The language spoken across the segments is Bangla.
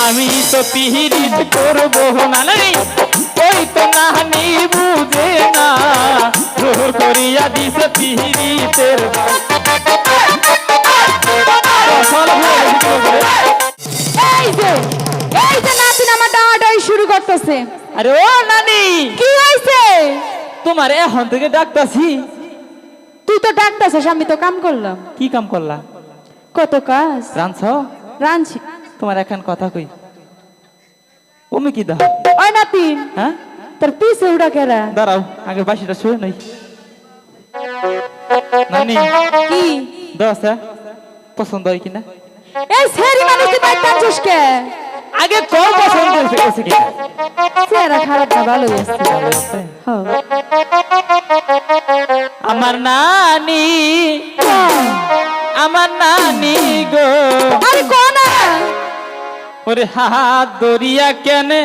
আমি তো পিহিরিত করব না নাই ওই তো নাহানি বুঝে না জোর করিয়া দিছে পিহিরিতের এই যে নাতিন আমার ডাঁটাই শুরু করতেছে। আরে ও নানি কি হইছে? তোমার এখন থেকে ডাকতাছি। তুই তো ডাকতেছিস, আমি তো কাম করলাম। কি কাম করলা? কত কাজ রাঁধছ? রাঁধছি। তোমার এখন কথা কই ওমি কি দাও? ওই নাতিন, হ্যাঁ তোর পিছে উড়া কেরা? দাঁড়াও আগে বাসিটা শুয়ে নই। নানি কি দোস্ত পছন্দ হয় কিনা? এই সেরি মানুষ তুই বাইক টানছিস কে? আগে কম পছন্দ হয়েছে কিনা? চেহারা খারাপ না ভালো আছে। হ্যাঁ আমার নানি আমার নানি গো, আরে কোন ওরে হাত দরিয়া কেনে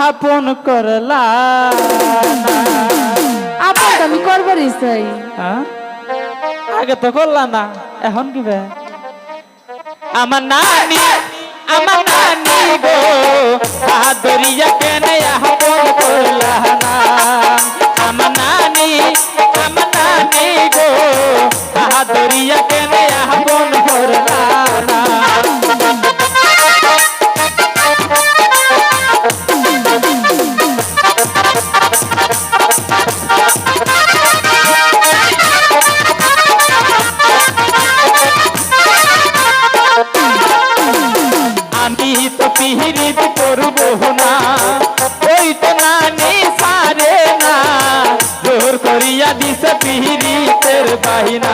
আপন করলা আপন তো আমি করবারই চাই। হ্যাঁ? আগে তো করলা না, এখন কি বে? আমার নানি গো, হাত দরিয়া কেনে আপন করলা না। আমার নানি গো, হাত দরিয়া কেনে আপন করলা না। আমি তো পিহিরিত করব না ওই তো নানি সারে না জোর করিয়া দিছে পিহিরিতের বাহিনা।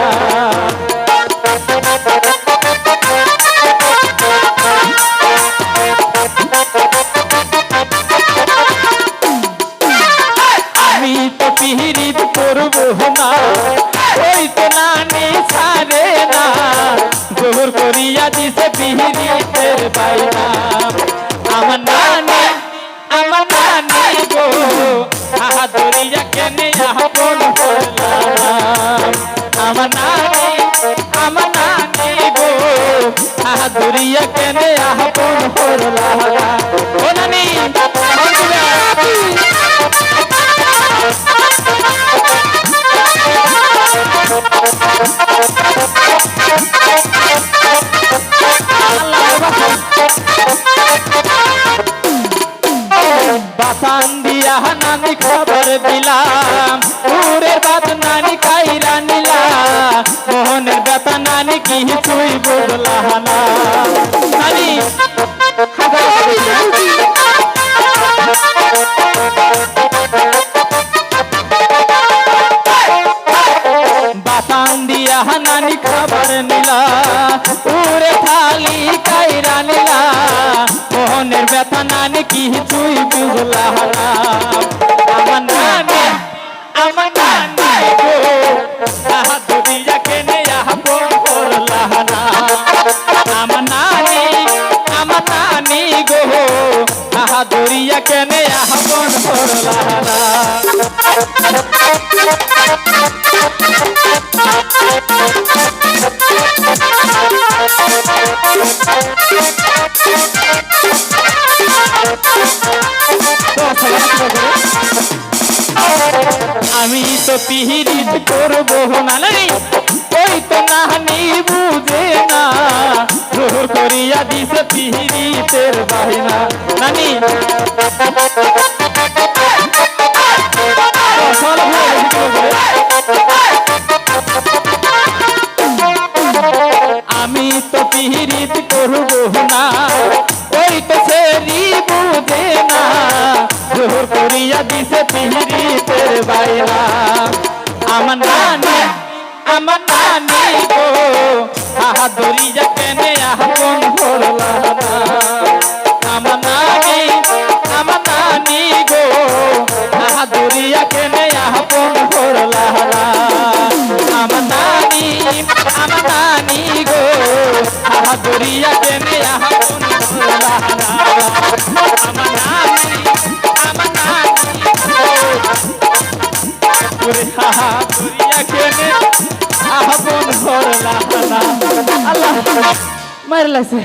আমি তো পিহিরিত করব না ওই তো নানি সারে না জোর করিয়া দিছে পিহিরিতের বাহিনা। আমার নানি গো, হাত ধরিয়া কেনে আপন করলা না। আমার নানি গো, হাত ধরিয়া কেনে আপন করলা না। ও নানি বাসান দিয়া নানি খবর দিলাম, পুরের বাত নানি কাইরা নিলা, মোহনের ব্যথা নানি কিছুই বুঝলা না। নানি বাসান দিয়া নানি খবর নিলা, পুরে থালি কাইরা নিলা, মোহনের ব্যথা নানি কিছুই বুঝলা না। আমার নানি গো, হাত ধরিয়া কেনে আপন করলা না। আমার নানি গো, হাত ধরিয়া কেনে আপন করলা না। আমি তো পিহিরিত করব না নাই ওই তো নাহানি বুঝে না জোর করিয়া দিছে পিহিরিতের বাহিনা। নানি আমি তো পিহিরিত করব না ওই তো সেরি বুঝে না জোর করিয়া দিছে পিহিরিতের বাহিনা। আমার নানি গো, হাত ধরিয়া কেনে আপন করলা না। আমার নানি গো, হাত ধরিয়া কেনে আপন করলা না। আমার নানি গো, হাত ধরিয়া কেনে আপন করলা না। আমার নানি গো, হাত ধরিয়া কেনে আপন করলা না। আল্লাহ মারলাছে।